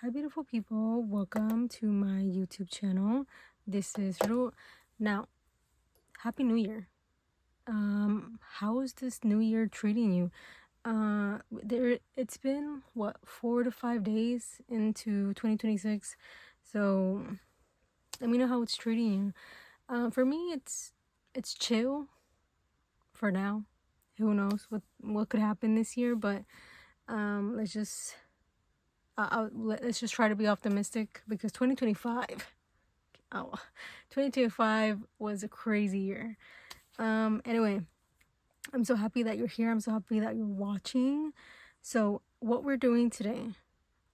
Hi beautiful people, welcome to my YouTube channel. This is Ru. Now, Happy New Year. How is this new year treating you? It's been what, 4 to 5 days into 2026, so let me know how it's treating you. For me, it's chill for now. Who knows what could happen this year, but let's just let's just try to be optimistic, because 2025 was a crazy year. Anyway, I'm so happy that you're here. I'm so happy that you're watching. So what we're doing today,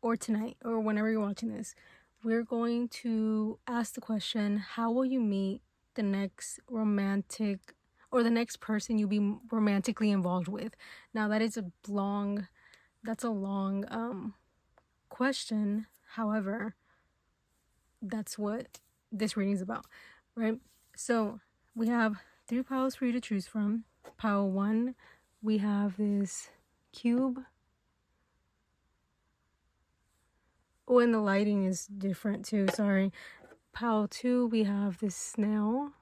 or tonight, or whenever you're watching this, we're going to ask the question, how will you meet the next romantic, or the next person you'll be romantically involved with? Now that's a long question. However, that's what this reading is about, right? So we have 3 piles for you to choose from. Pile 1, we have this cube. Oh, and the lighting is different too, sorry. Pile 2, we have this snail.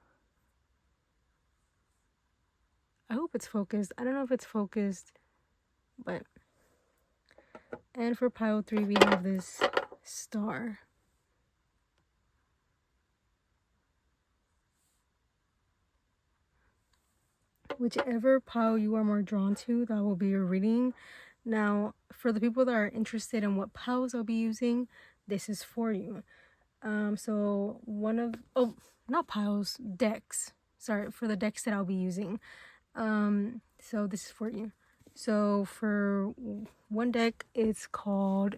I hope it's focused. I don't know if it's focused, but... And for pile 3, we have this star. Whichever pile you are more drawn to, that will be your reading. Now, for the people that are interested in what piles I'll be using, this is for you. So not piles, decks. Sorry, for the decks that I'll be using. So this is for you. So for one deck, it's called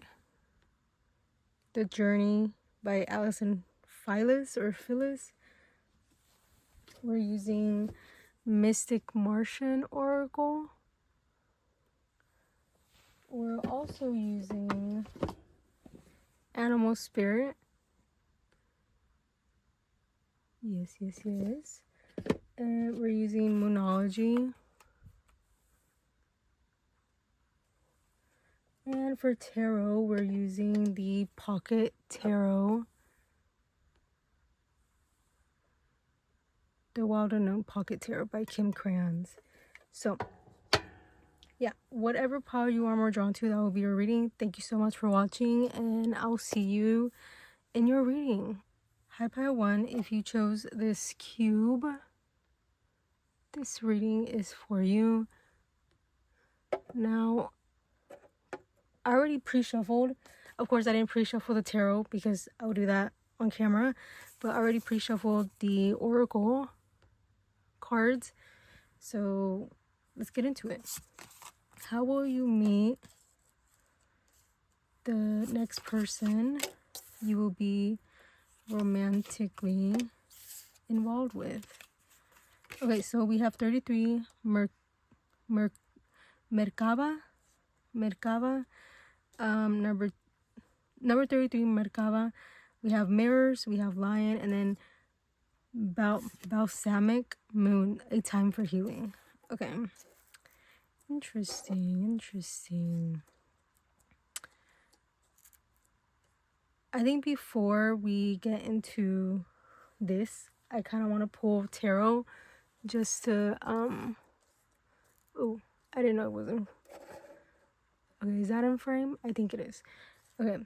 The Journey by Alison Phyllis. We're using Mystic Martian Oracle. We're also using Animal Spirit. Yes. And we're using Moonology. And for tarot, we're using the Pocket Tarot. The Wild Unknown Pocket Tarot by Kim Crayons. So, yeah, whatever pile you are more drawn to, that will be your reading. Thank you so much for watching, and I'll see you in your reading. Hi, pile 1. If you chose this cube, this reading is for you. Now, I already pre-shuffled. Of course, I didn't pre-shuffle the tarot because I'll do that on camera, but I already pre-shuffled the oracle cards. So let's get into it. How will you meet the next person you will be romantically involved with? Okay, so we have 33 Merkaba. Number 33 Merkaba. We have mirrors, we have lion, and then balsamic moon, a time for healing. Okay, interesting. I think before we get into this, I kind of want to pull tarot just to oh, I didn't know it wasn't. Okay, is that in frame? I think it is. Okay,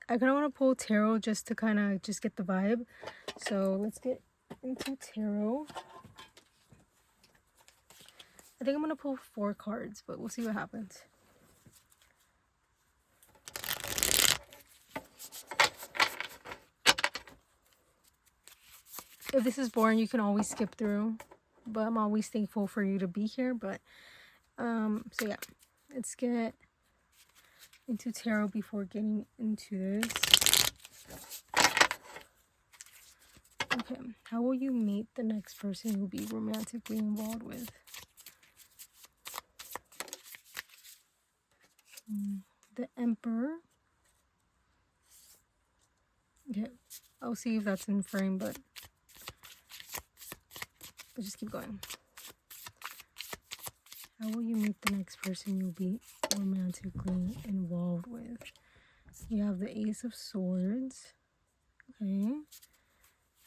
I kind of want to pull tarot just to kind of just get the vibe. So let's get into tarot. I think I'm gonna pull 4 cards, but we'll see what happens. If this is boring, you can always skip through, but I'm always thankful for you to be here. But so yeah, let's get into tarot before getting into this. Okay, how will you meet the next person you'll be romantically involved with? The Emperor. Okay, I'll see if that's in frame, but just keep going. How will you meet the next person you'll be romantically involved with? We have the Ace of Swords. Okay.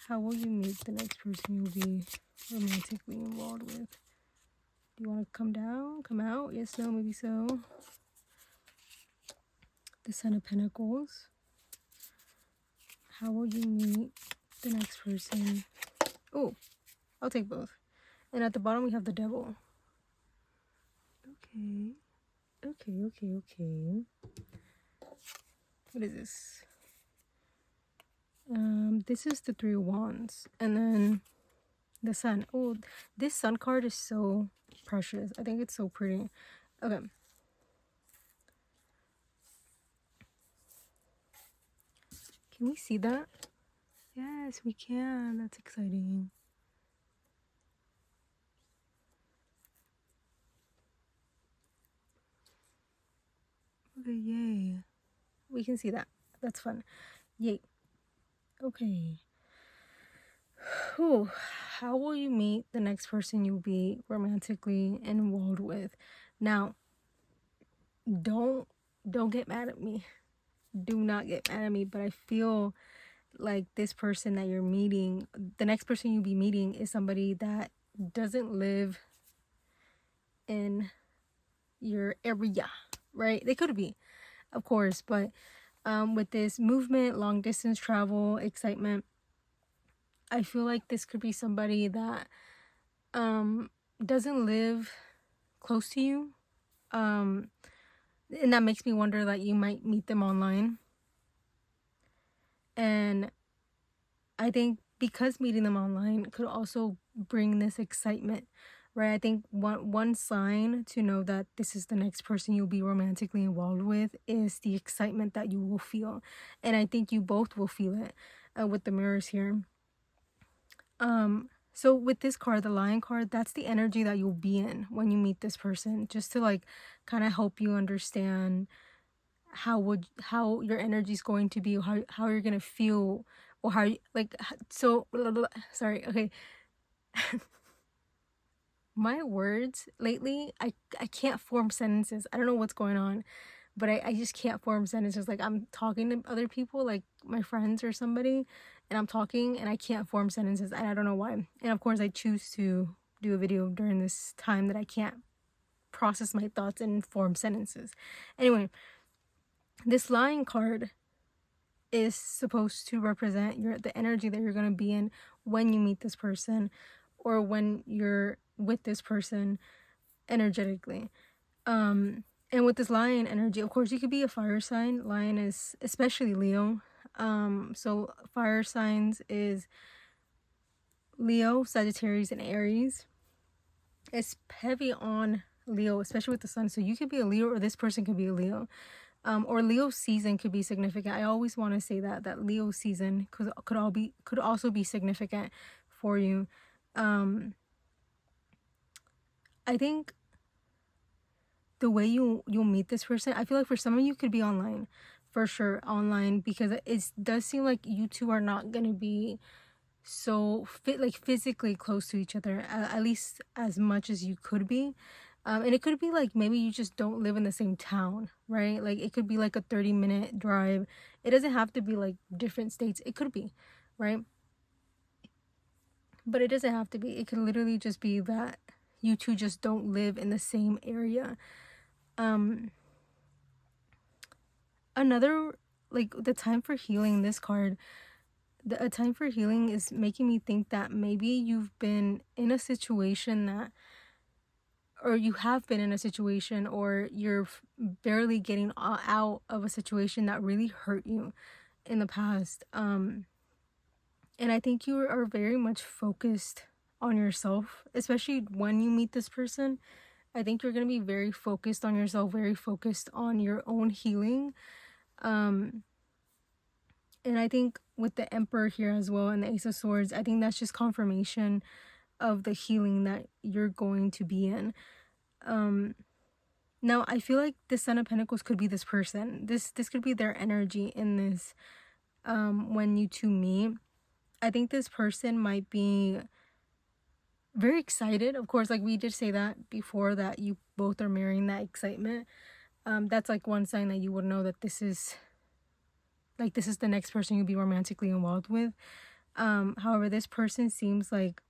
How will you meet the next person you'll be romantically involved with? Do you want to come down? Come out? Yes, no, maybe so. The Ten of Pentacles. How will you meet the next person? Oh, I'll take both. And at the bottom we have the Devil. Okay. Okay. What is this? This is the Three of Wands. And then the Sun. Oh, this Sun card is so precious. I think it's so pretty. Okay. Can we see that? Yes, we can. That's exciting. Okay, yay. We can see that. That's fun. Yay. Okay. Whew. How will you meet the next person you'll be romantically involved with? Now, don't get mad at me. Do not get mad at me, but I feel like this person that you're meeting, the next person you'll be meeting is somebody that doesn't live in your area, right? They could be, of course, but with this movement, long distance travel, excitement, I feel like this could be somebody that doesn't live close to you, and that makes me wonder that you might meet them online. And I think because meeting them online could also bring this excitement, right? I think one sign to know that this is the next person you'll be romantically involved with is the excitement that you will feel. And I think you both will feel it with the mirrors here. So with this card, the Lion card, that's the energy that you'll be in when you meet this person, just to like kind of help you understand how your energy is going to be, how you're gonna feel, or how you, like, so sorry, okay. My words lately, I can't form sentences. I don't know what's going on, but I just can't form sentences. Like, I'm talking to other people, like my friends or somebody, and I'm talking and I can't form sentences, and I don't know why. And of course I choose to do a video during this time that I can't process my thoughts and form sentences. Anyway, this Lion card is supposed to represent the energy that you're going to be in when you meet this person, or when you're with this person energetically. And with this Lion energy, of course, you could be a fire sign. Lion is especially Leo. So fire signs is Leo, Sagittarius, and Aries. It's heavy on Leo, especially with the sun. So you could be a Leo, or this person could be a Leo. Or Leo season could be significant. I always want to say that Leo season could also be significant for you. I think the way you'll meet this person, I feel like for some of you could be online, for sure online, because it does seem like you two are not gonna be so physically close to each other, at least as much as you could be. And it could be like maybe you just don't live in the same town, right? Like it could be like a 30-minute drive. It doesn't have to be like different states. It could be, right? But it doesn't have to be. It could literally just be that you two just don't live in the same area. Another, like, the time for healing, this card, a time for healing is making me think that maybe you've been in a situation that, or you have been in a situation, or you're barely getting out of a situation that really hurt you in the past. And I think you are very much focused on yourself, especially when you meet this person. I think you're going to be very focused on yourself, very focused on your own healing. And I think with the Emperor here as well, and the Ace of Swords, I think that's just confirmation of the healing that you're going to be in. Now I feel like the Son of Pentacles could be this person. This could be their energy in this. When you two meet, I think this person might be very excited. Of course, like we did say that before, that you both are mirroring that excitement. That's like one sign that you would know that this is like this is the next person you'll be romantically involved with. However, this person seems like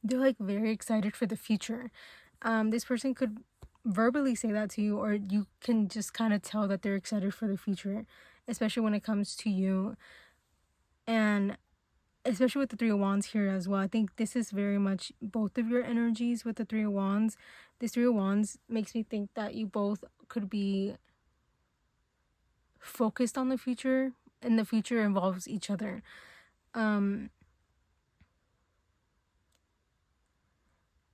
they're like very excited for the future. This person could verbally say that to you, or you can just kind of tell that they're excited for the future, especially when it comes to you. And especially with the Three of Wands here as well, I think this is very much both of your energies with the Three of Wands. This Three of Wands makes me think that you both could be focused on the future, and the future involves each other. And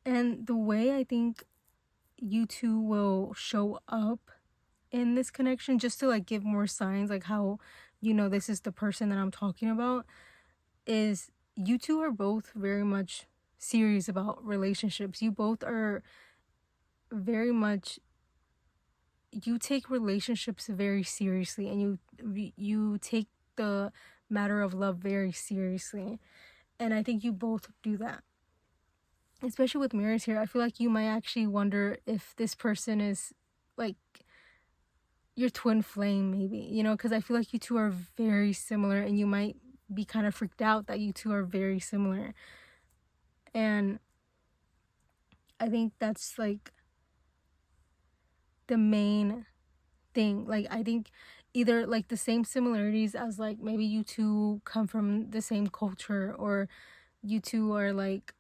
the way I think you two will show up in this connection, just to like give more signs like how you know this is the person that I'm talking about, is you two are both very much serious about relationships. You both are very much, you take relationships very seriously, and you take the matter of love very seriously. And I think you both do that, especially with mirrors here. I feel like you might actually wonder if this person is like your twin flame, maybe, you know, because I feel like you two are very similar, and you might be kind of freaked out that you two are very similar. And I think that's like the main thing. Like, I think either like the same similarities as like maybe you two come from the same culture, or you two are like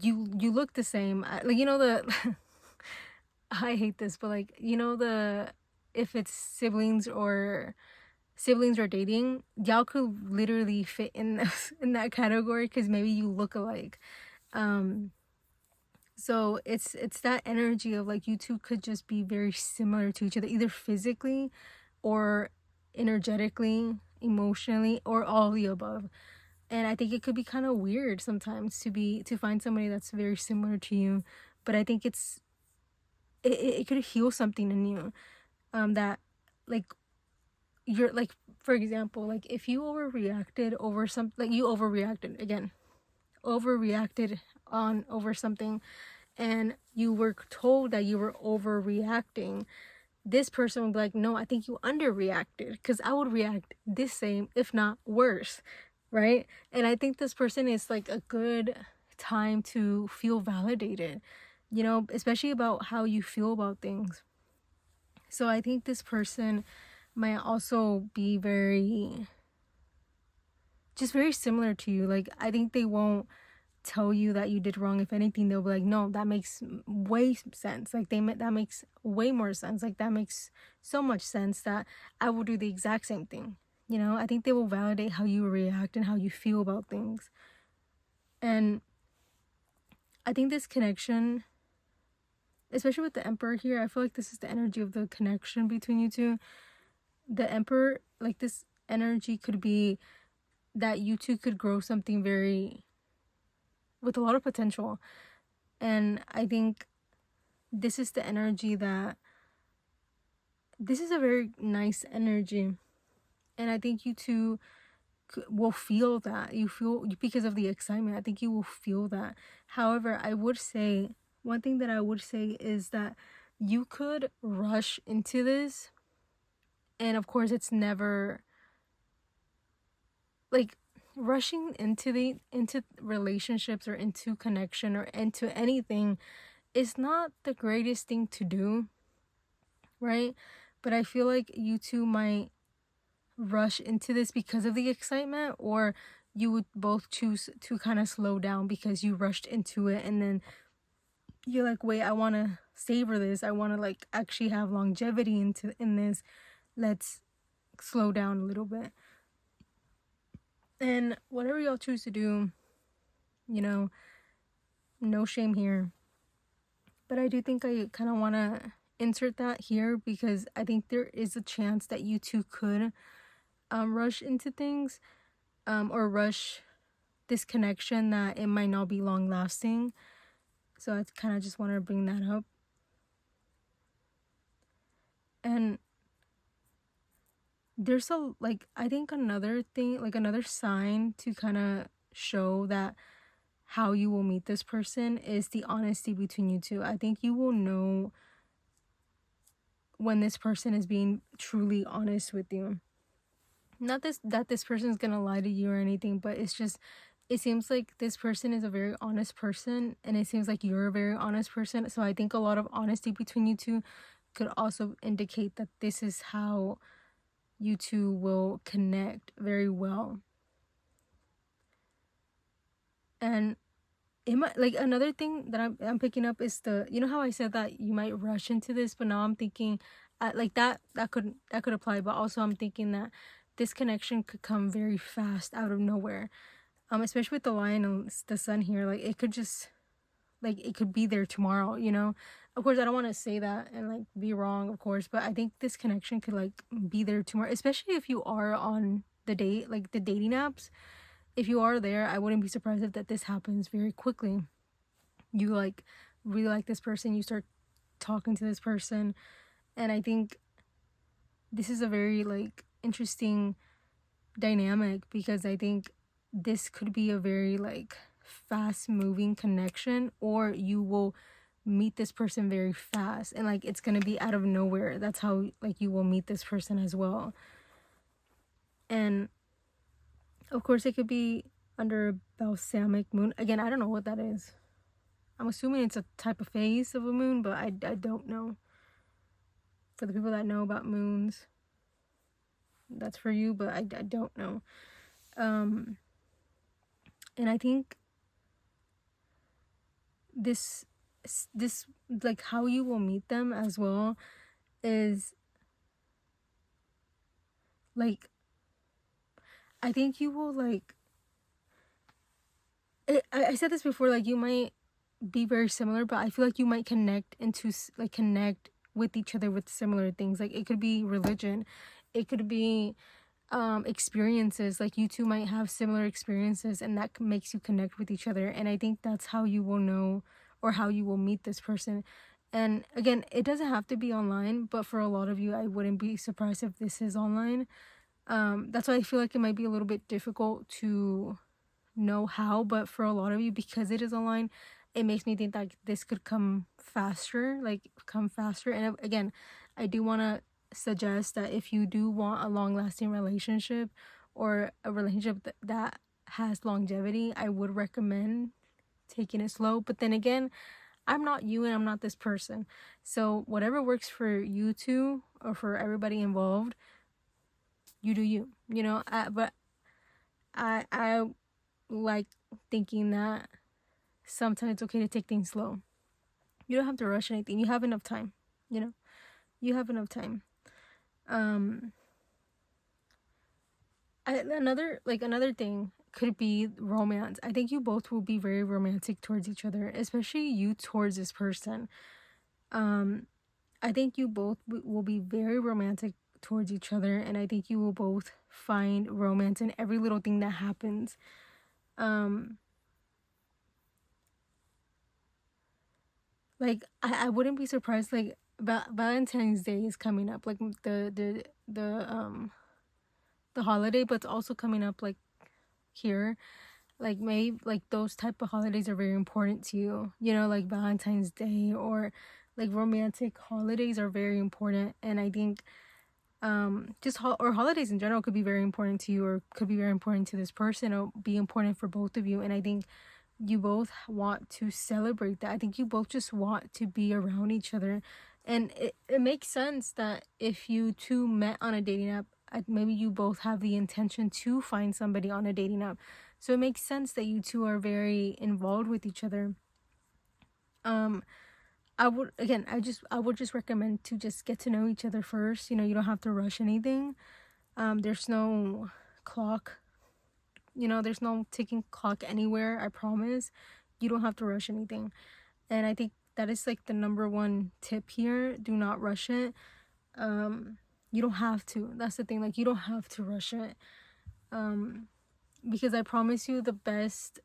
you look the same, like, you know, the I hate this, but like, you know, the if it's siblings or dating, y'all could literally fit in this in that category, because maybe you look alike. So it's that energy of like you two could just be very similar to each other, either physically or energetically, emotionally, or all the above. And I think it could be kind of weird sometimes to find somebody that's very similar to you, but I think it could heal something in you, that like you're like, for example, like if you overreacted over something, like you overreacted on over something, and you were told that you were overreacting, this person would be like, no, I think you underreacted, because I would react this same, if not worse, right? And I think this person is like a good time to feel validated, you know, especially about how you feel about things. So I think this person might also be very similar to you. Like, I think they won't tell you that you did wrong. If anything, they'll be like, no, that makes way sense. Like, that makes way more sense. Like, that makes so much sense that I will do the exact same thing. You know, I think they will validate how you react and how you feel about things. And I think this connection, especially with the Emperor here, I feel like this is the energy of the connection between you two. The Emperor, like, this energy could be that you two could grow something with a lot of potential. And I think this is the energy that, this is a very nice energy. And I think you two will feel that. You feel, because of the excitement, I think you will feel that. However, one thing that I would say is that you could rush into this. And of course, it's never like rushing into relationships or into connection or into anything is not the greatest thing to do, right? But I feel like you two might rush into this because of the excitement, or you would both choose to kind of slow down because you rushed into it, and then you're like, wait, I want to savor this, I want to like actually have longevity in this, let's slow down a little bit. And whatever y'all choose to do, you know, no shame here. But I do think I kind of want to insert that here, because I think there is a chance that you two could rush into things, or rush this connection, that it might not be long lasting. So I kind of just want to bring that up. And there's I think another thing, like another sign to kind of show that how you will meet this person is the honesty between you two. I think you will know when this person is being truly honest with you. not that this person's gonna lie to you or anything, but it's just, it seems like this person is a very honest person, and it seems like you're a very honest person. So I think a lot of honesty between you two could also indicate that this is how you two will connect very well. And it might, like, another thing that I'm picking up is the, you know how I said that you might rush into this, but now I'm thinking, like, that could apply, but also I'm thinking that this connection could come very fast out of nowhere. Especially with the lion and the sun here, like, it could just, like, it could be there tomorrow, you know. Of course, I don't want to say that and, like, be wrong, of course, but I think this connection could, like, be there tomorrow, especially if you are on the date, like the dating apps. If you are there, I wouldn't be surprised if that this happens very quickly. You, like, really like this person, you start talking to this person, and I think this is a very, like, interesting dynamic, because I think this could be a very, like, fast moving connection, or you will meet this person very fast, and, like, it's gonna be out of nowhere. That's how, like, you will meet this person as well. And of course it could be under a balsamic moon. Again, I don't know what that is. I'm assuming it's a type of phase of a moon, but I don't know. For the people that know about moons, that's for you, but I don't know. And I think this, like, how you will meet them as well is, like, I think you will, like, I said this before, like, you might be very similar, but I feel like you might connect with each other with similar things. Like, it could be religion, it could be experiences. Like, you two might have similar experiences, and that makes you connect with each other. And I think that's how you will know, or how you will meet this person. And again, it doesn't have to be online, but for a lot of you, I wouldn't be surprised if this is online. That's why I feel like it might be a little bit difficult to know how, but for a lot of you, because it is online, it makes me think that this could come faster. And again, I do want to suggest that if you do want a long-lasting relationship, or a relationship that has longevity, I would recommend taking it slow. But then again, I'm not you, and I'm not this person, so whatever works for you two, or for everybody involved, you do you, you know. But I like thinking that sometimes it's okay to take things slow. You don't have to rush anything. You have enough time, you know. You have enough time. Another thing could be romance. I think you both will be very romantic towards each other, especially you towards this person. I think you both will be very romantic towards each other, and I think you will both find romance in every little thing that happens. Like, I wouldn't be surprised, like, Valentine's Day is coming up, like, the holiday, but it's also coming up, like, here. Like, maybe, like, those type of holidays are very important to you, you know, like Valentine's Day, or like romantic holidays are very important. And I think or holidays in general could be very important to you, or could be very important to this person, or be important for both of you. And I think you both want to celebrate that. I think you both just want to be around each other. And it makes sense that if you two met on a dating app, maybe you both have the intention to find somebody on a dating app. So it makes sense that you two are very involved with each other. I would just recommend to just get to know each other first. You know, you don't have to rush anything. There's no clock. You know, there's no ticking clock anywhere, I promise. You don't have to rush anything. And I think that is, like, the number one tip here. Do not rush it. You don't have to. That's the thing. Like, you don't have to rush it. Because I promise you, the best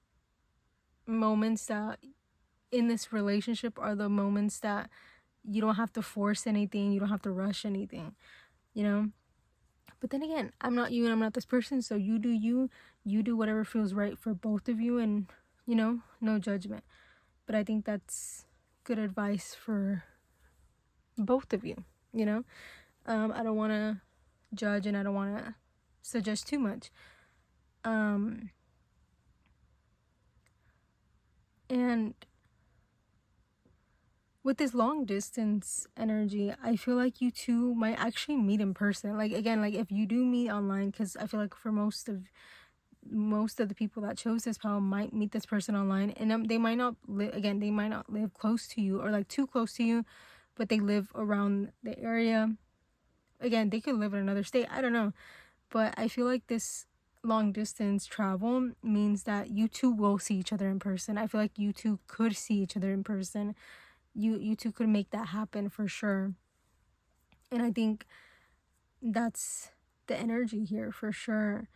moments that in this relationship are the moments that you don't have to force anything. You don't have to rush anything, you know? But then again, I'm not you, and I'm not this person, so you do you. You do whatever feels right for both of you, and, you know, no judgment. But I think that's good advice for both of you, you know? I don't want to judge, and I don't want to suggest too much. And with this long distance energy, I feel like you two might actually meet in person. Like, again, like if you do meet online, because I feel like for most of the people that chose this power might meet this person online, and they might not they might not live close to you or like too close to you, but they live around the area. Again, they could live in another state, I don't know, but I feel like this long distance travel means that you two will see each other in person. I feel like you two could see each other in person. You two could make that happen for sure. And I think that's the energy here for sure.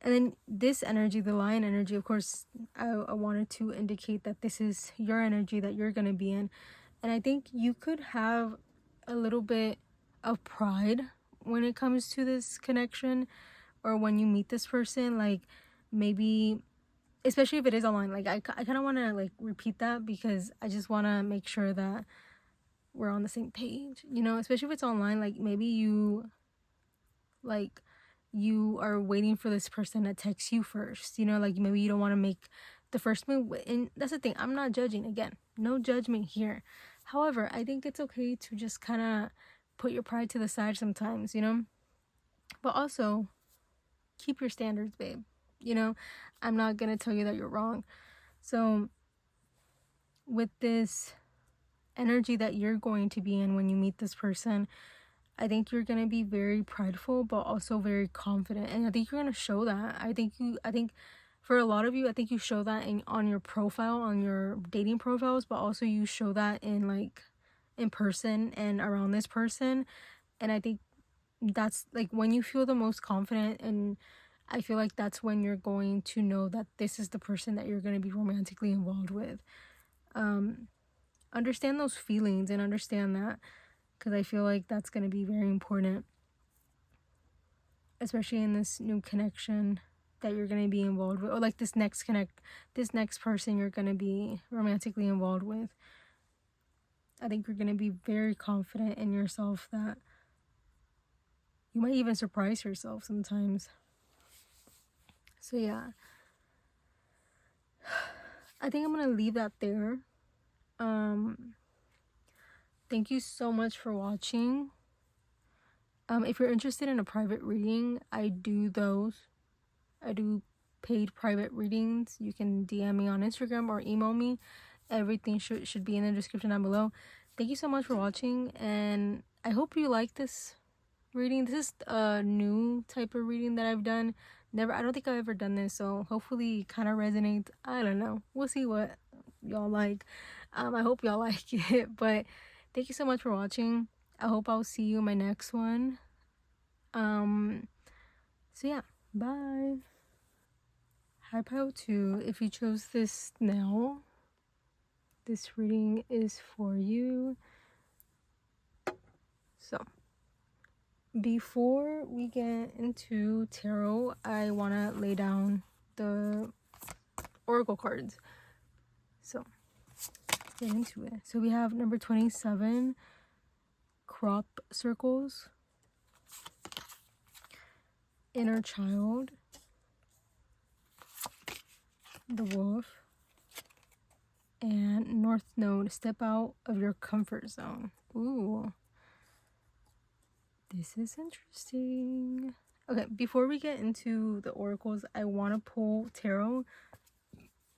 And then this energy, the lion energy, of course, I wanted to indicate that this is your energy that you're going to be in. And I think you could have a little bit of pride when it comes to this connection, or when you meet this person. Like, maybe, especially if it is online, like I kind of want to like repeat that, because I just want to make sure that we're on the same page, you know, especially if it's online. Like, maybe you are waiting for this person to text you first, you know, like maybe you don't want to make the first move. And that's the thing, I'm not judging, again, no judgment here. However, I think it's okay to just kind of put your pride to the side sometimes, you know, but also keep your standards, babe. You know, I'm not gonna tell you that you're wrong. So with this energy that you're going to be in when you meet this person, I think you're gonna be very prideful, but also very confident, and I think you're gonna show that. I think for a lot of you, I think you show that on your profile, on your dating profiles, but also you show that in person and around this person. And I think that's like when you feel the most confident, and I feel like that's when you're going to know that this is the person that you're going to be romantically involved with. Understand those feelings and understand that, because I feel like that's going to be very important, especially in this new connection that you're going to be involved with, or like this next person you're going to be romantically involved with. I think you're going to be very confident in yourself that you might even surprise yourself sometimes. So yeah, I think I'm going to leave that there. Thank you so much for watching. If you're interested in a private reading, I do those. I do paid private readings. You can DM me on Instagram or email me. Everything should be in the description down below. Thank you so much for watching, and I hope you like this reading. This is a new type of reading that I've done. I don't think I've ever done this, so hopefully it kind of resonates. I don't know. We'll see what y'all like. I hope y'all like it, but thank you so much for watching. I hope I'll see you in my next one. So yeah, bye. Hi Pile 2, if you chose this now, this reading is for you. So before we get into tarot, I want to lay down the oracle cards. So let's get into it. So we have number 27, crop circles, inner child, the wolf, and north node, step out of your comfort zone. Ooh, this is interesting. Okay, before we get into the oracles, I want to pull tarot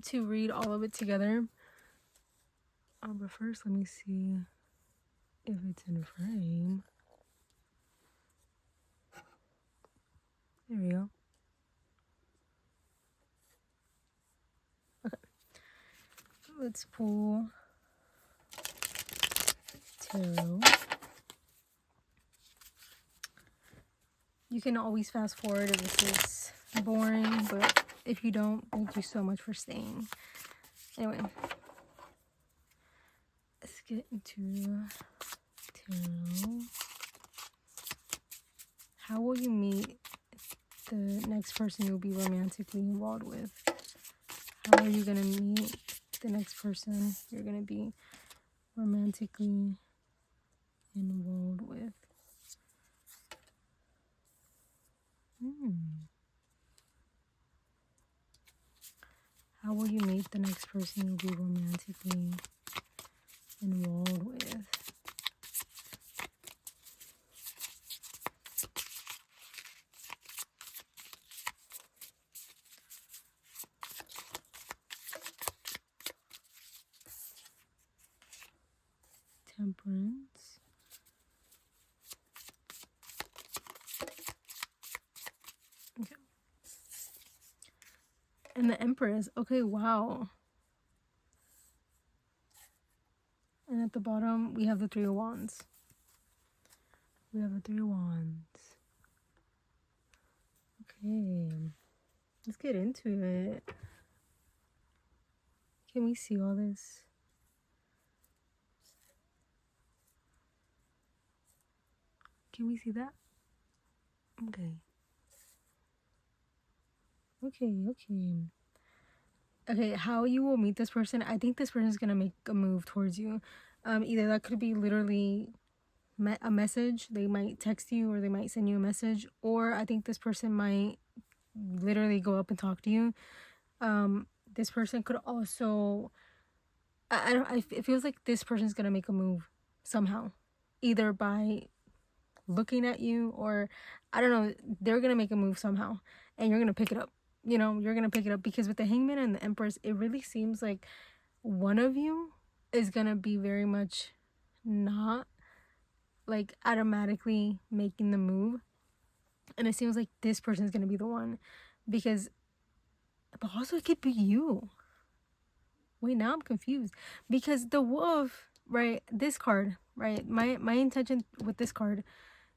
to read all of it together. But first, let me see if it's in frame. There we go. Okay, let's pull tarot. You can always fast forward if this is boring, but if you don't, thank you so much for staying. Anyway, let's get into tarot. How will you meet the next person you'll be romantically involved with? How are you going to meet the next person you're going to be romantically involved with? How will you meet the next person you'll be romantically involved with? Temperance. Okay. And the Empress. Okay, wow. And at the bottom, we have the Three of Wands. We have the Three of Wands. Okay. Let's get into it. Can we see all this? Can we see that? Okay. Okay, how you will meet this person. I think this person is going to make a move towards you. Either that could be literally a message. They might text you or they might send you a message. Or I think this person might literally go up and talk to you. This person could also... it feels like this person's going to make a move somehow. Either by looking at you or... I don't know. They're going to make a move somehow. And you're going to pick it up. You know, you're going to pick it up. Because with the Hangman and the Empress, it really seems like one of you is going to be very much not like automatically making the move. And it seems like this person is going to be the one. Because... But also it could be you. Wait, now I'm confused. Because the Wolf, right, this card, right, my intention with this card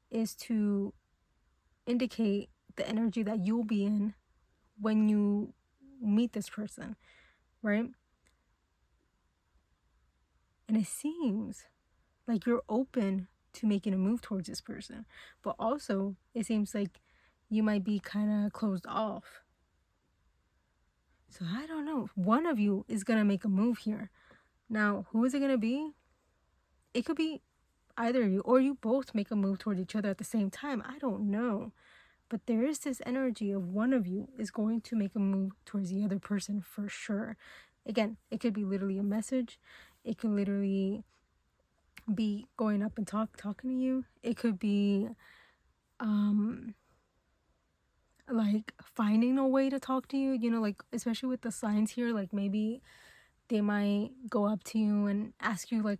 is to indicate the energy that you'll be in when you meet this person, right? And it seems like you're open to making a move towards this person. But also, it seems like you might be kind of closed off. So I don't know. One of you is going to make a move here. Now, who is it going to be? It could be either of you, or you both make a move toward each other at the same time. I don't know. But there is this energy of one of you is going to make a move towards the other person for sure. Again, it could be literally a message. It could literally be going up and talking to you. It could be like finding a way to talk to you, you know, like especially with the signs here, like maybe they might go up to you and ask you like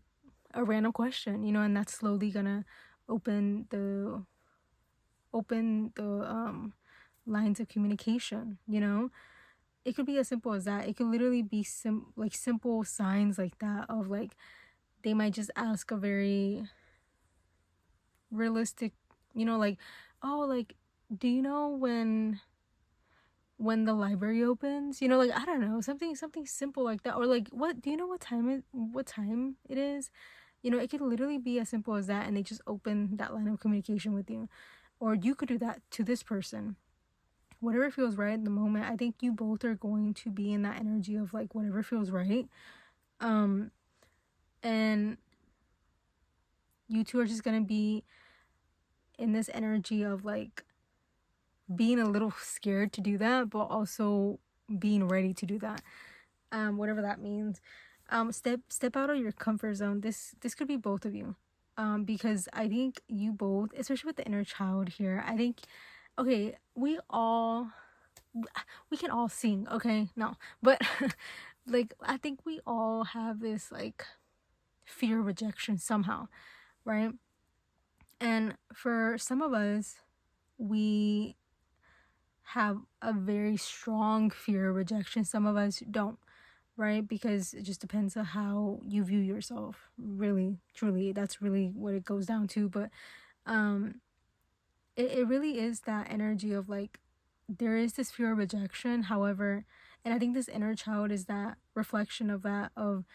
a random question, you know, and that's slowly gonna open the lines of communication, you know. It could be as simple as that. It could literally be simple signs like that of like they might just ask a very realistic, you know, like, oh, like, do you know when the library opens, you know, like, I don't know, something simple like that. Or like, what do you know what time it is, you know. It could literally be as simple as that, and they just open that line of communication with you. Or you could do that to this person. Whatever feels right in the moment. I think you both are going to be in that energy of like whatever feels right. And you two are just gonna be in this energy of like being a little scared to do that, but also being ready to do that. Whatever that means. Step out of your comfort zone. This could be both of you. Because I think you both, especially with the inner child here, I think, okay, we can all sing, okay? No, but like, I think we all have this like fear of rejection somehow, right? And for some of us, we have a very strong fear of rejection. Some of us don't, right? Because it just depends on how you view yourself. Really, truly, that's really what it goes down to. But it really is that energy of like, there is this fear of rejection. However, and I think this inner child is that reflection of that, of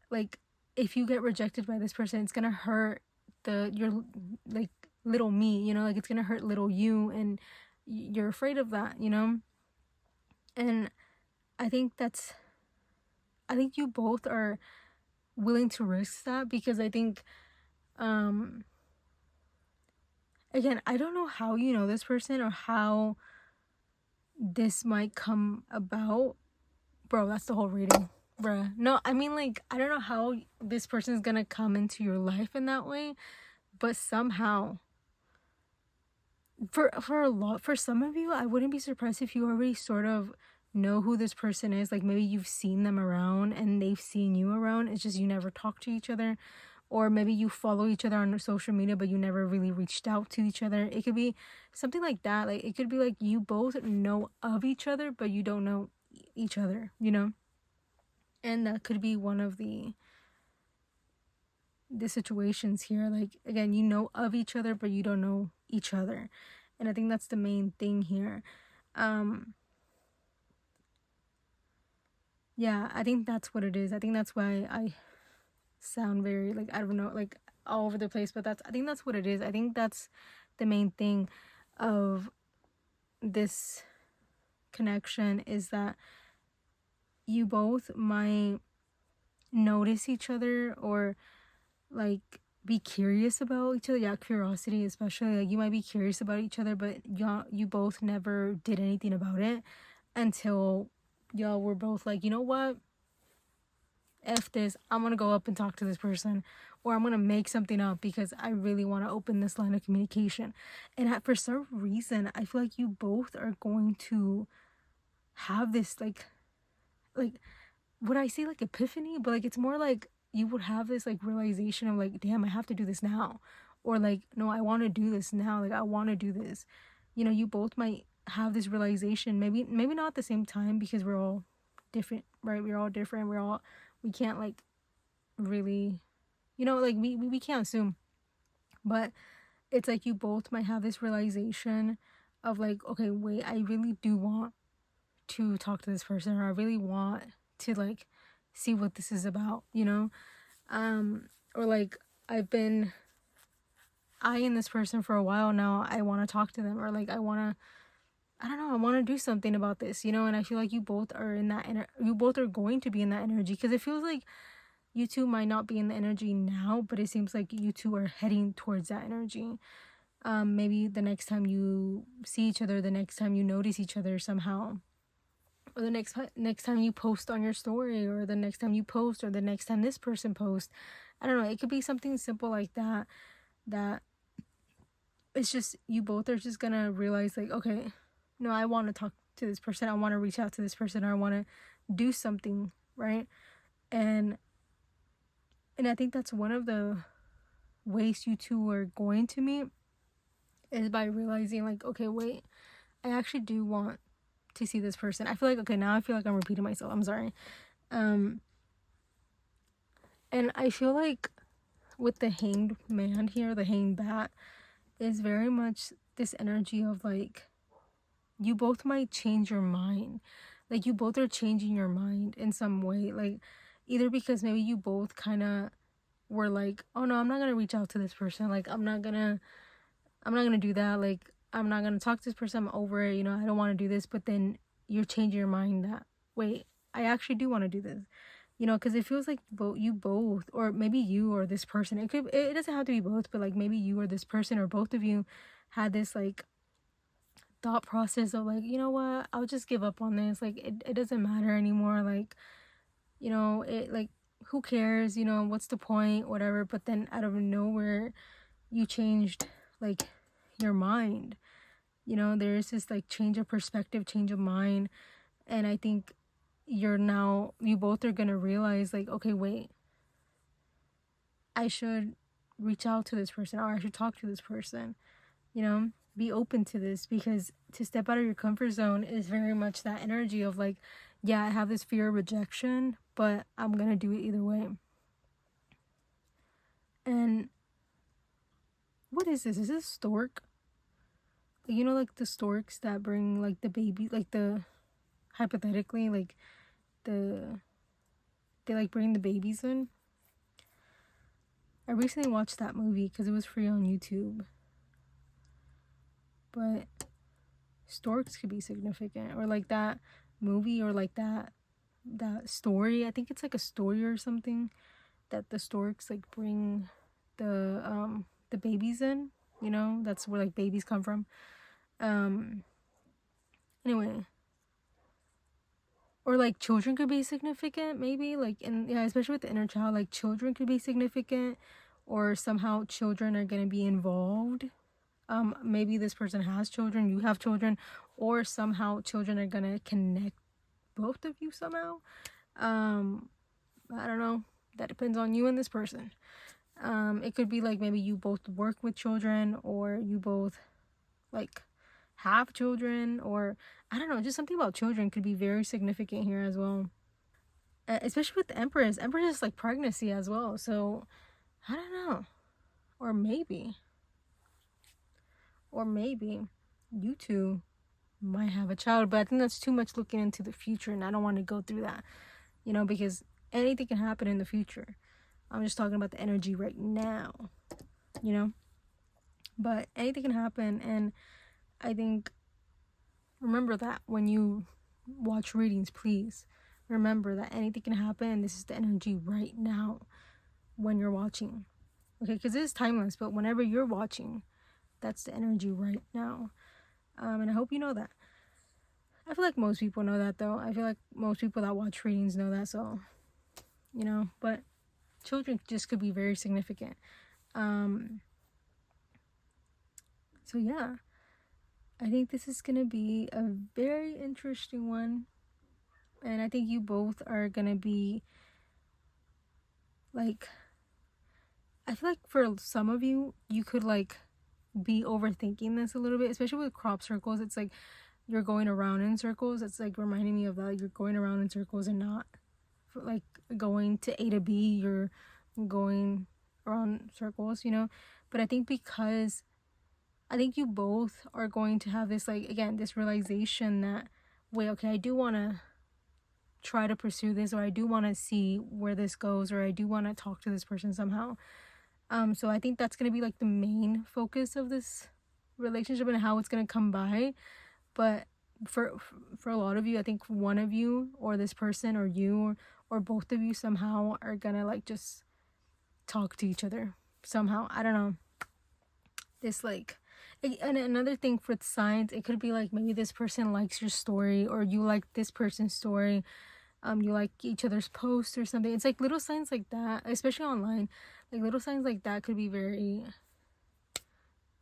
like, if you get rejected by this person, it's gonna hurt your like little me, you know, like it's gonna hurt little you, and you're afraid of that, you know. And I think you both are willing to risk that, because I think again, I don't know how you know this person or how this might come about. Bro, that's the whole reading. Bruh. No, I mean, like, I don't know how this person is gonna come into your life in that way, but somehow, for some of you, I wouldn't be surprised if you already sort of know who this person is. Like, maybe you've seen them around and they've seen you around. It's just you never talk to each other. Or maybe you follow each other on social media, but you never really reached out to each other. It could be something like that. Like, it could be like you both know of each other, but you don't know each other, you know? And that could be one of the situations here. Like, again, you know of each other, but you don't know each other. And I think that's the main thing here. Yeah, I think that's what it is. I think that's why I sound very, like, I don't know, like, all over the place, but I think that's what it is. I think that's the main thing of this connection, is that you both might notice each other, or like be curious about each other. Yeah, curiosity especially. Like, you might be curious about each other, but you both never did anything about it until y'all were both like, you know what, F this, I'm gonna go up and talk to this person, or I'm gonna make something up because I really want to open this line of communication. And for some reason, I feel like you both are going to have this, like would I say like epiphany, but like it's more like you would have this like realization of like, damn, I have to do this now, or like, no, I want to do this now, like I want to do this. You know, you both might have this realization, maybe not at the same time, because we're all different, right? We're all different. We can't like really, you know, like we can't assume, but it's like you both might have this realization of like, okay, wait, I really do want to talk to this person, or I really want to like see what this is about, you know? Or like, I've been eyeing this person for a while now, I want to talk to them, or like I don't know, I want to do something about this, you know? And I feel like you both are in that you both are going to be in that energy, because it feels like you two might not be in the energy now, but it seems like you two are heading towards that energy. Maybe the next time you see each other, the next time you notice each other somehow, or the next time you post on your story, or the next time you post, or the next time this person posts, I don't know, it could be something simple like that, that it's just you both are just gonna realize like, okay, no, I want to talk to this person, I want to reach out to this person, or I want to do something, right? and I think that's one of the ways you two are going to meet, is by realizing like, okay, wait, I actually do want to see this person. I feel like, okay, now I feel like I'm repeating myself, I'm sorry. And I feel like with the hanged man here, the hanged bat, is very much this energy of like, you both might change your mind. Like, you both are changing your mind in some way. Like, either because maybe you both kind of were like, oh no, I'm not gonna reach out to this person. Like, I'm not gonna do that. Like, I'm not gonna talk to this person. I'm over it. You know, I don't want to do this. But then you're changing your mind that, wait, I actually do want to do this. You know, because it feels like you both, or maybe you or this person. It doesn't have to be both, but like maybe you or this person, or both of you, had this like thought process of like, you know what, I'll just give up on this. Like, it doesn't matter anymore. Like, you know, it like, who cares? You know, what's the point? Whatever. But then out of nowhere, you changed like your mind. You know, there's this like change of perspective, change of mind. And I think you both are gonna realize like, okay, wait, I should reach out to this person, or I should talk to this person, you know, be open to this, because to step out of your comfort zone is very much that energy of like, yeah, I have this fear of rejection, but I'm gonna do it either way. And what is this? Is this stork? You know, like the storks that bring like the baby, like the, hypothetically, like they like bring the babies in. I recently watched that movie because it was free on YouTube. But storks could be significant, or like that movie, or like that story. I think it's like a story or something, that the storks like bring the babies in. you know, that's where like babies come from. Anyway, or like children could be significant, maybe, like, and yeah, especially with the inner child, like children could be significant, or somehow children are going to be involved. Maybe this person has children, you have children, or somehow children are going to connect both of you somehow. I don't know, that depends on you and this person. It could be like maybe you both work with children, or you both like have children, or I don't know, just something about children could be very significant here as well. Especially with the Empress. Empress is like pregnancy as well, so I don't know. Or maybe you two might have a child, but I think that's too much looking into the future, and I don't want to go through that, you know, because anything can happen in the future. I'm just talking about the energy right now, you know, but anything can happen. And I think, remember that when you watch readings, please remember that anything can happen, and this is the energy right now when you're watching, okay? Because it is timeless, but whenever you're watching, that's the energy right now. And I hope you know that. I feel like most people know that, though. I feel like most people that watch readings know that, so, you know, but children just could be very significant. So yeah, I think this is gonna be a very interesting one, and I think you both are gonna be like, I feel like for some of you, you could like be overthinking this a little bit, especially with crop circles. It's like you're going around in circles. It's like reminding me of that, like, you're going around in circles and not like going to A to B, you're going around circles, you know. But I think because I think you both are going to have this, like, again, this realization that, wait, okay, I do want to try to pursue this, or I do want to see where this goes, or I do want to talk to this person somehow. So I think that's going to be like the main focus of this relationship and how it's going to come by. But for a lot of you, I think one of you, or this person, or you, or both of you somehow are going to like just talk to each other somehow. I don't know. This like, and another thing for the signs, it could be like maybe this person likes your story, or you like this person's story. You like each other's posts or something. It's like little signs like that, especially online. Like little signs like that could be very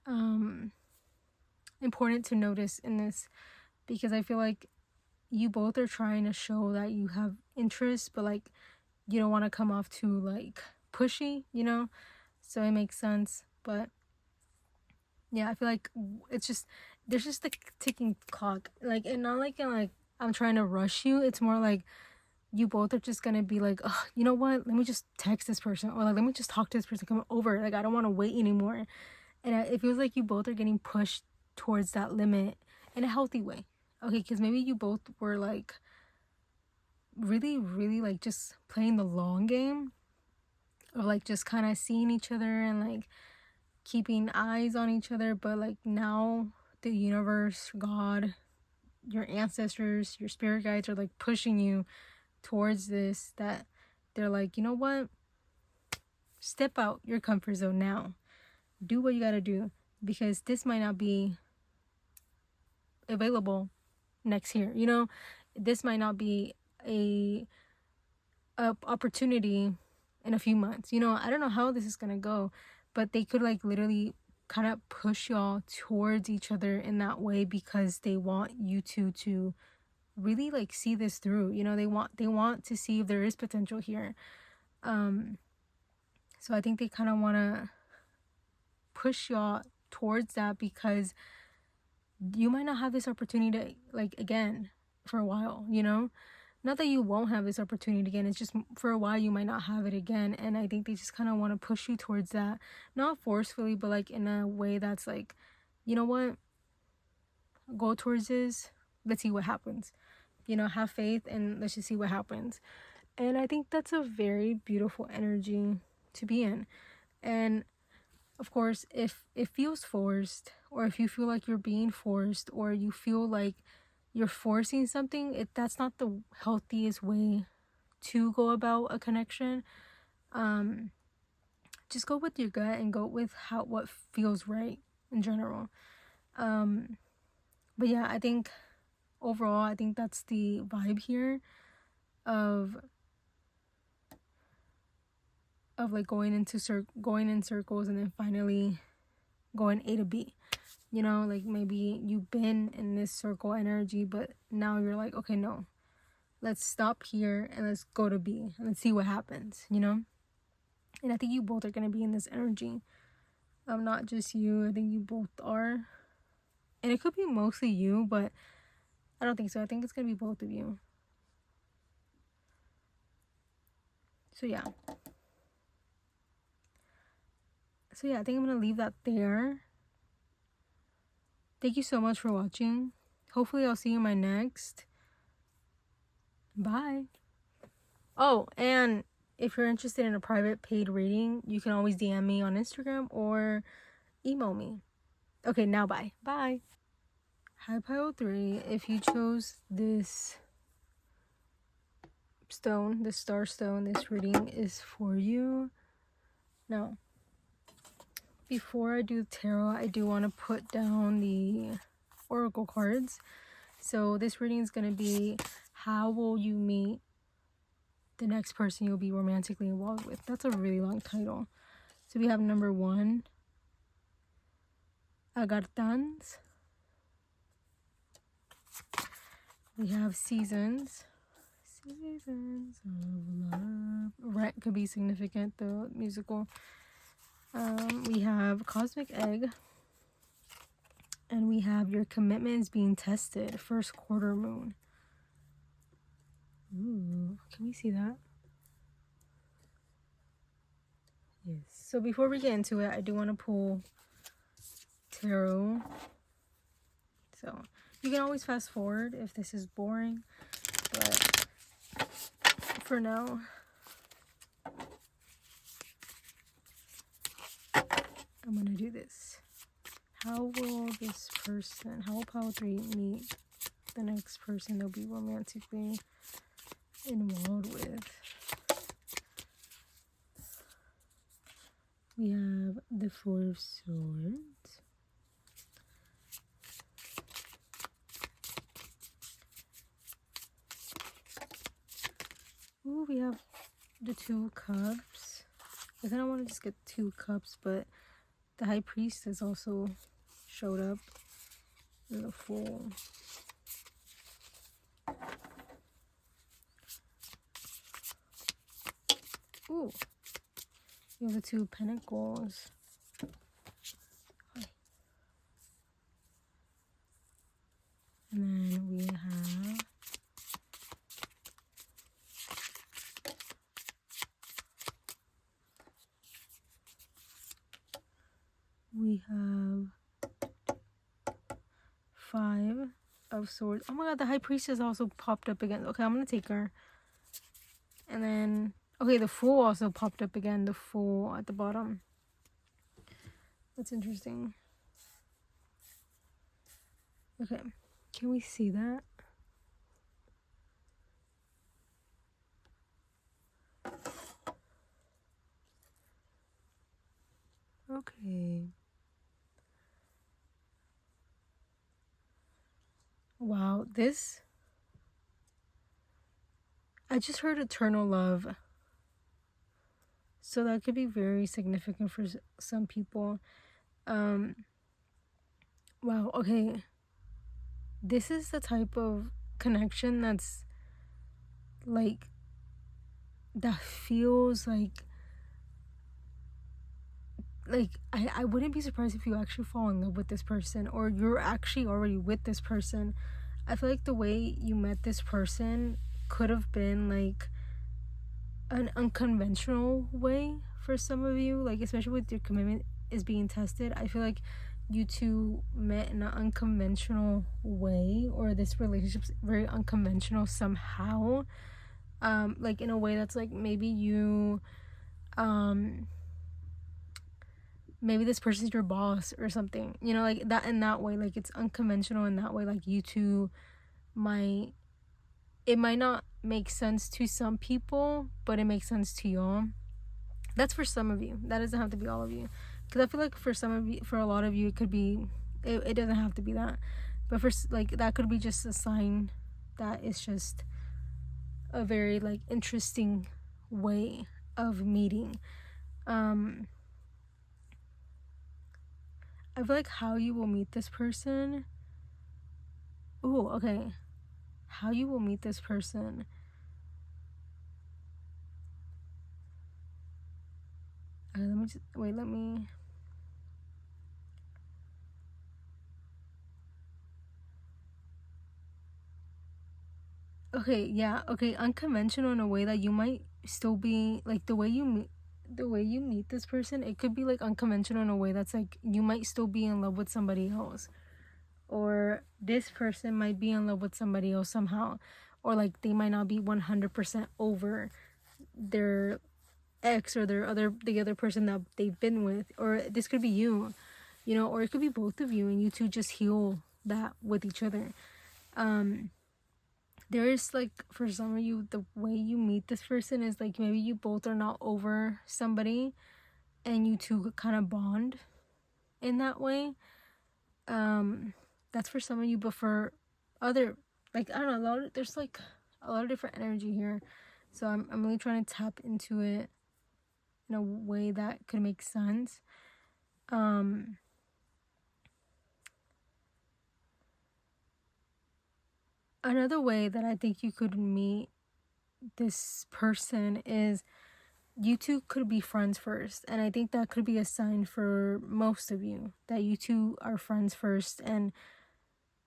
important to notice in this, because I feel like you both are trying to show that you have interest, but like you don't want to come off too like pushy, you know. So it makes sense. But yeah, I feel like it's just, there's just the ticking clock, like, and not like I'm trying to rush you. It's more like you both are just gonna be like, oh, you know what, let me just text this person, or like let me just talk to this person, come over, like I don't want to wait anymore. And it feels like you both are getting pushed towards that limit in a healthy way, okay? Because maybe you both were like really like just playing the long game of like just kind of seeing each other and like keeping eyes on each other. But like now the universe, God, your ancestors, your spirit guides are like pushing you towards this, that they're like, you know what, step out your comfort zone now, do what you gotta do, because this might not be available next year, you know. This might not be a opportunity in a few months, you know. I don't know how this is gonna go, but they could like literally kind of push y'all towards each other in that way, because they want you to really like see this through, you know. They want to see if there is potential here. So I think they kind of want to push y'all towards that, because you might not have this opportunity to, like, again for a while, you know. Not that you won't have this opportunity again, it's just for a while you might not have it again. And I think they just kind of want to push you towards that, not forcefully, but like in a way that's like, you know what, go towards this, let's see what happens, you know, have faith and let's just see what happens. And I think that's a very beautiful energy to be in. And of course, if it feels forced, or if you feel like you're being forced, or you feel like you're forcing something, that's not the healthiest way to go about a connection. Just go with your gut and go with what feels right, in general. But yeah, I think overall, I think that's the vibe here of like going in circles and then finally going A to B. You know, like maybe you've been in this circle energy, but now you're like, okay, no, let's stop here and let's go to B and let's see what happens, you know? And I think you both are going to be in this energy. Not just you. I think you both are. And it could be mostly you, but I don't think so. I think it's going to be both of you. So yeah. I think I'm going to leave that there. Thank you so much for watching. Hopefully I'll see you in my next. Bye. Oh, and if you're interested in a private paid reading, you can always DM me on Instagram or email me. Okay, now bye. Bye. Hi, pile 3. If you chose this stone, the star stone, this reading is for you. Now, before I do tarot, I do want to put down the oracle cards. So this reading is going to be, how will you meet the next person you'll be romantically involved with? That's a really long title. So we have number 1, agartans. We have seasons of love. Rent could be significant, the musical. We have cosmic egg. And we have your commitments being tested. First quarter moon. Ooh, can we see that? Yes. So before we get into it, I do want to pull tarot. So you can always fast forward if this is boring. But for now, I'm going to do this. How will this person, how will pile 3 meet the next person they'll be romantically involved with? We have the 4 of Swords. Ooh, we have the 2 cups. I kind of want to just get 2 cups, but the High Priestess also showed up in the Fool. Ooh, we have the 2 Pentacles. And then we have Five of Swords. Oh my god, the High Priestess also popped up again. Okay, I'm gonna take her. And then, okay, the Fool also popped up again. The Fool at the bottom. That's interesting. Okay, can we see that? Okay. Wow, this... I just heard eternal love. So that could be very significant for some people. Wow, okay. This is the type of connection that's like, that feels like I wouldn't be surprised if you actually fall in love with this person, or you're actually already with this person. I feel like the way you met this person could have been like an unconventional way for some of you, like especially with your commitment is being tested. I feel like you two met in an unconventional way, or this relationship's very unconventional somehow, like in a way that's like maybe you maybe this person's your boss or something, you know, like that. In that way, like it's unconventional in that way. Like you two it might not make sense to some people, but it makes sense to y'all. That's for some of you. That doesn't have to be all of you. because I feel like for some of you, for a lot of you, it could be, it doesn't have to be that, but for like that could be just a sign that it's just a very like interesting way of meeting. I feel like how you will meet this person. Ooh, okay. How you will meet this person. Let me just wait. Let me. Okay, yeah. Okay, unconventional in a way that you might still be like the way you meet this person. It could be like unconventional in a way that's like you might still be in love with somebody else, or this person might be in love with somebody else somehow, or like they might not be 100% over their ex or the other person that they've been with, or this could be you, you know, or it could be both of you, and you two just heal that with each other. There is like, for some of you, the way you meet this person is like maybe you both are not over somebody and you two kind of bond in that way. That's for some of you, but for other, like, I don't know, there's like a lot of different energy here, so I'm really trying to tap into it in a way that could make sense. Another way that I think you could meet this person is you two could be friends first, and I think that could be a sign for most of you that you two are friends first, and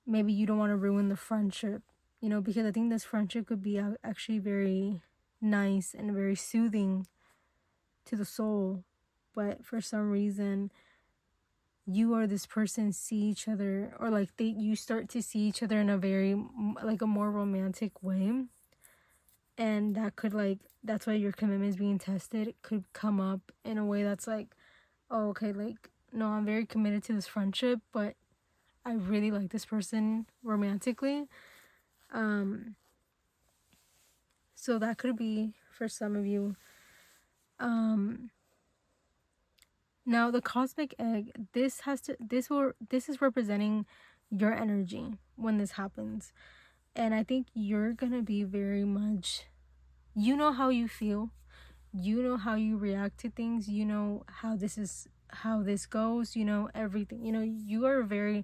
maybe you don't want to ruin the friendship, you know, because I think this friendship could be actually very nice and very soothing to the soul, but for some reason you or this person see each other, or like you start to see each other in a very like a more romantic way, and that could like, that's why your commitment is being tested. It could come up in a way that's like, oh, okay, like, no, I'm very committed to this friendship, but I really like this person romantically. So that could be for some of you. Now the cosmic egg, this is representing your energy when this happens. And I think you're gonna be very much, you know how you feel, you know how you react to things, you know how this goes, you know everything, you know, you are very,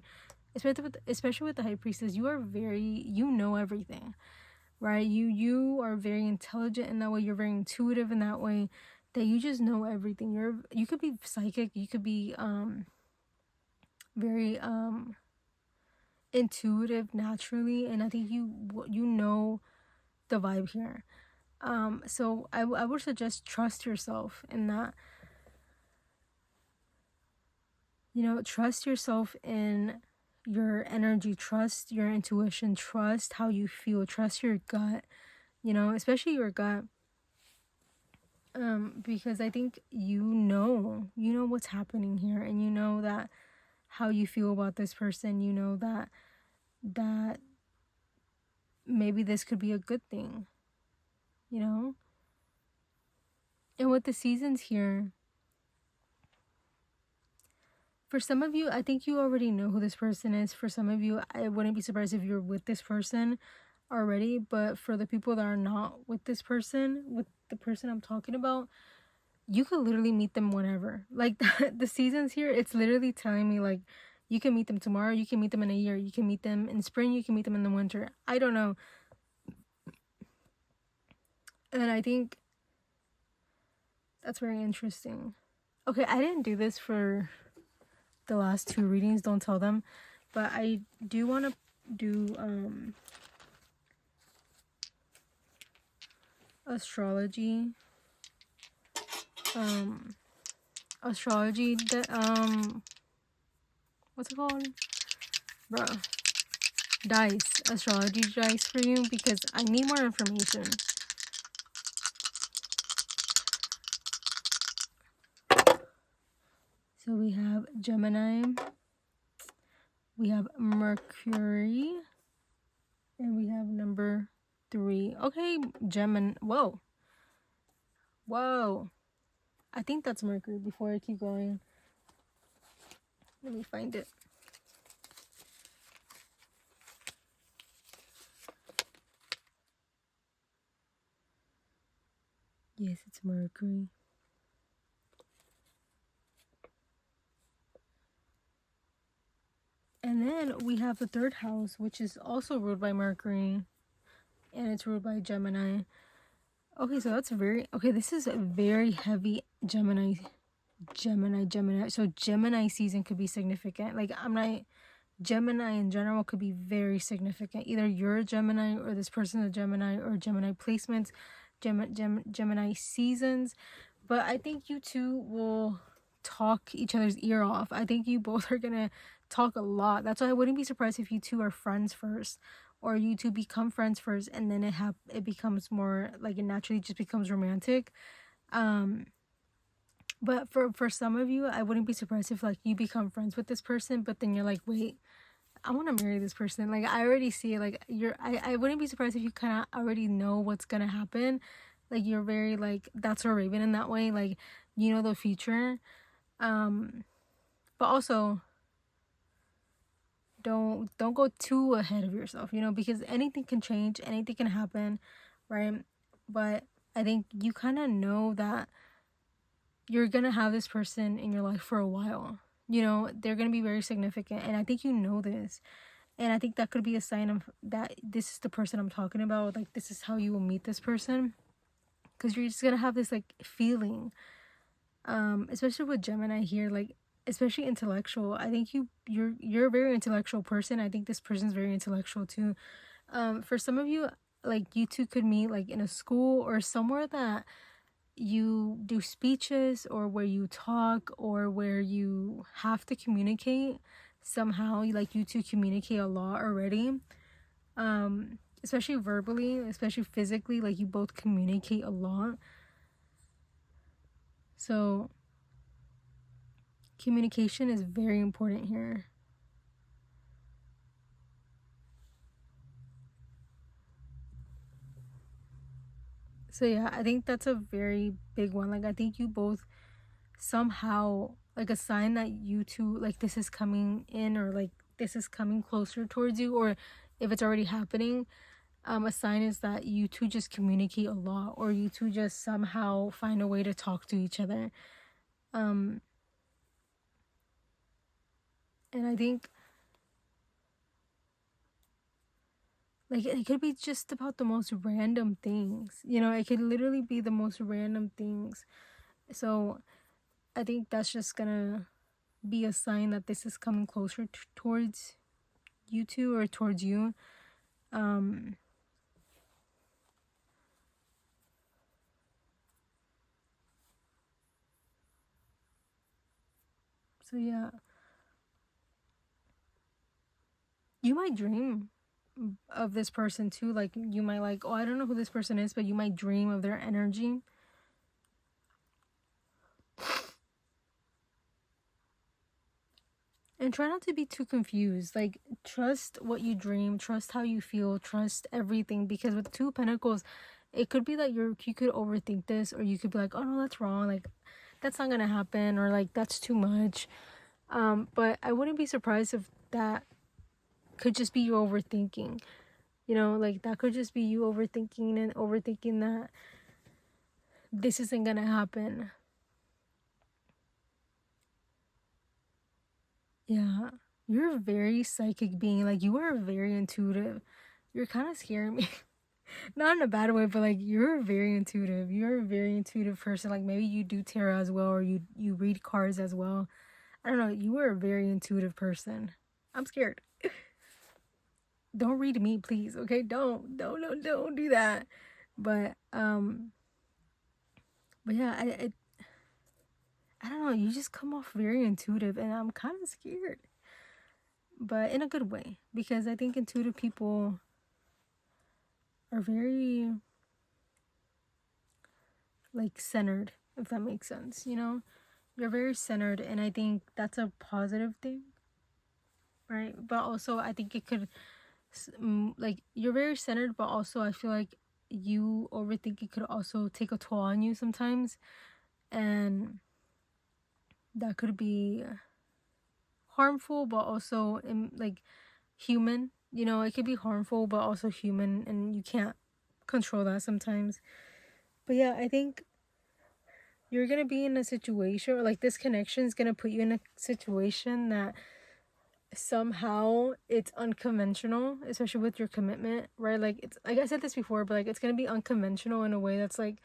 especially with the high priestess, you are very, you know everything, right? You are very intelligent in that way, you're very intuitive in that way, that you just know everything. You could be psychic, you could be very intuitive naturally, and I think you know the vibe here. So I would suggest trust yourself in that, you know, trust yourself in your energy, trust your intuition, trust how you feel, trust your gut, you know, especially your gut. Because I think you know what's happening here, and you know that how you feel about this person, you know that maybe this could be a good thing, you know. And with the seasons here, for some of you, I think you already know who this person is. For some of you, I wouldn't be surprised if you're with this person already, but for the people that are not with this person, with the person I'm talking about, you could literally meet them whenever. Like the seasons here, it's literally telling me like you can meet them tomorrow, you can meet them in a year, you can meet them in spring, you can meet them in the winter. I don't know. And I think that's very interesting. Okay, I didn't do this for the last two readings, don't tell them, but I do want to do astrology that what's it called, bro? Dice, astrology dice for you, because I need more information. So we have Gemini, we have Mercury, and we have number 3. Okay, Gemini. Whoa. I think that's Mercury before I keep going. Let me find it. Yes, it's Mercury. And then we have the third house, which is also ruled by Mercury, and it's ruled by Gemini. Okay, so that's very, okay, this is a very heavy Gemini. So Gemini season could be significant. Like, I'm not, Gemini in general could be very significant. Either you're a Gemini or this person's a Gemini, or Gemini placements, Gemini seasons. But I think you two will talk each other's ear off. I think you both are gonna talk a lot. That's why I wouldn't be surprised if you two are friends first, or you two become friends first, and then it becomes more like, it naturally just becomes romantic. But for some of you, I wouldn't be surprised if like you become friends with this person, but then you're like, wait, I want to marry this person. Like, I already see it. Like, I wouldn't be surprised if you kind of already know what's gonna happen. Like, you're very like, that's a Raven in that way. Like, you know the future. But also don't go too ahead of yourself, you know, because anything can change, anything can happen, right? But I think you kind of know that you're gonna have this person in your life for a while. You know, they're gonna be very significant, and I think you know this. And I think that could be a sign of that this is the person I'm talking about. Like, this is how you will meet this person, because you're just gonna have this like feeling, especially with Gemini here, like, especially intellectual. I think you're a very intellectual person. I think this person's very intellectual too. For some of you, like, you two could meet like in a school or somewhere that you do speeches, or where you talk, or where you have to communicate somehow. Like, you two communicate a lot already, especially verbally, especially physically. Like, you both communicate a lot. So communication is very important here. So yeah, I think that's a very big one. Like, I think you both somehow, like, a sign that you two, like, this is coming in, or like this is coming closer towards you, or if it's already happening, a sign is that you two just communicate a lot, or you two just somehow find a way to talk to each other. And I think, like, it could be just about the most random things, you know, it could literally be the most random things. So I think that's just gonna be a sign that this is coming closer towards you two, or towards you. So yeah, you might dream of this person too. Like, you might like, oh, I don't know who this person is, but you might dream of their energy. And try not to be too confused. Like, trust what you dream, trust how you feel, trust everything. Because with Two of Pentacles, it could be that you could overthink this, or you could be like, oh no, that's wrong, like, that's not gonna happen, or like, that's too much. But I wouldn't be surprised if that could just be you overthinking. You know, like, that could just be you overthinking, and overthinking that this isn't gonna happen. Yeah, you're a very psychic being. Like, you are very intuitive. You're kind of scaring me. Not in a bad way, but like, you're very intuitive. You're a very intuitive person. Like, maybe you do tarot as well, or you read cards as well. I don't know. You are a very intuitive person. I'm scared. Don't read me, please. Okay, don't do that. But yeah, I don't know. You just come off very intuitive, and I'm kind of scared, but in a good way, because I think intuitive people are very, like, centered, if that makes sense. You know, you're very centered, and I think that's a positive thing, right? But also, I think it could, like, you're very centered, but also I feel like you overthink it could also take a toll on you sometimes, and that could be harmful, but also like human. You know, it could be harmful, but also human, and you can't control that sometimes. But yeah, I think you're gonna be in a situation, or like this connection is gonna put you in a situation that somehow it's unconventional, especially with your commitment, right? Like, it's like I said this before, but like it's gonna be unconventional in a way that's like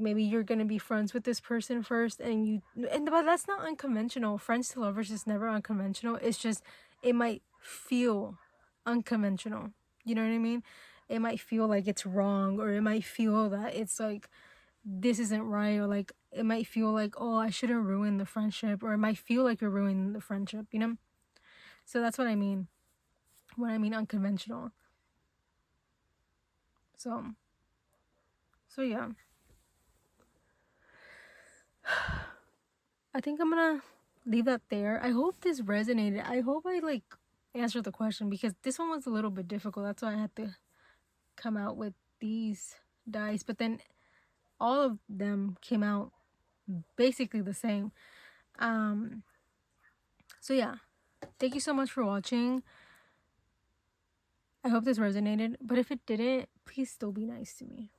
maybe you're gonna be friends with this person first, but that's not unconventional. Friends to lovers is never unconventional. It's just, it might feel unconventional, you know what I mean? It might feel like it's wrong, or it might feel that it's like this isn't right, or like it might feel like, oh, I shouldn't ruin the friendship, or it might feel like you're ruining the friendship, you know? So that's what I mean when I mean unconventional. So yeah, I think I'm gonna leave that there. I hope this resonated. I hope I like answered the question, because this one was a little bit difficult. That's why I had to come out with these dice, but then all of them came out basically the same. So yeah, thank you so much for watching. I hope this resonated, but if it didn't, please still be nice to me.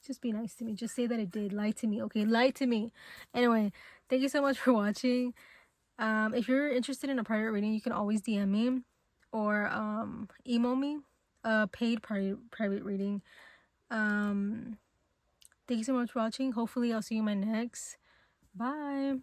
Just be nice to me. Just say that it did. Lie to me, okay? Lie to me. Anyway, thank you so much for watching. If you're interested in a private reading, you can always DM me or email me a paid private reading. Thank you so much for watching. Hopefully I'll see you in my next. Bye.